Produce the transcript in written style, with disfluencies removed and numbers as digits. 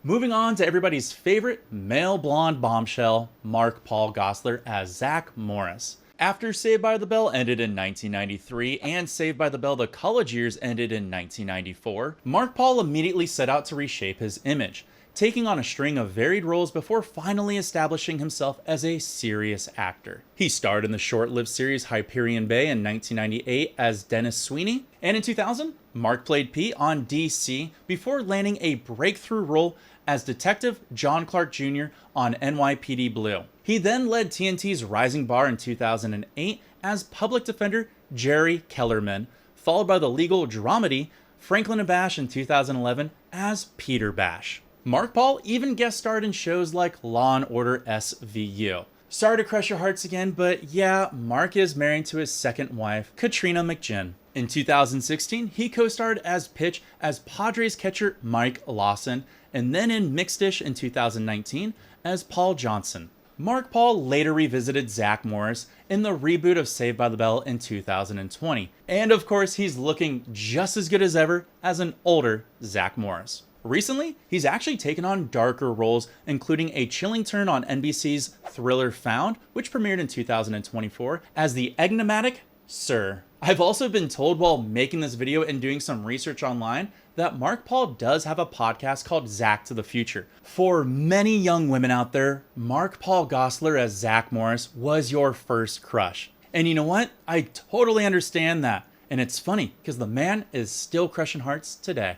Moving on to everybody's favorite male blonde bombshell, Mark Paul Gosselaar as Zack Morris. After Saved by the Bell ended in 1993 and Saved by the Bell The College Years ended in 1994, Mark Paul immediately set out to reshape his image, taking on a string of varied roles before finally establishing himself as a serious actor. He starred in the short-lived series Hyperion Bay in 1998 as Dennis Sweeney, and in 2000, Mark played Pete on DC before landing a breakthrough role as Detective John Clark Jr. on NYPD Blue. He then led TNT's Rising Bar in 2008 as Public Defender Jerry Kellerman, followed by the legal dramedy Franklin and Bash in 2011 as Peter Bash. Mark Paul even guest starred in shows like Law & Order SVU. Sorry to crush your hearts again, but yeah, Mark is married to his second wife, Katrina McGinn. In 2016, he co-starred as Pitch as Padres catcher Mike Lawson, and then in Mixed-ish in 2019 as Paul Johnson. Mark Paul later revisited Zack Morris in the reboot of Saved by the Bell in 2020. And of course, he's looking just as good as ever as an older Zack Morris. Recently, he's actually taken on darker roles, including a chilling turn on NBC's thriller Found, which premiered in 2024, as the enigmatic Sir. I've also been told while making this video and doing some research online that Mark Paul does have a podcast called Zack to the Future. For many young women out there, Mark Paul Gosselaar as Zack Morris was your first crush. And you know what? I totally understand that. And it's funny because the man is still crushing hearts today.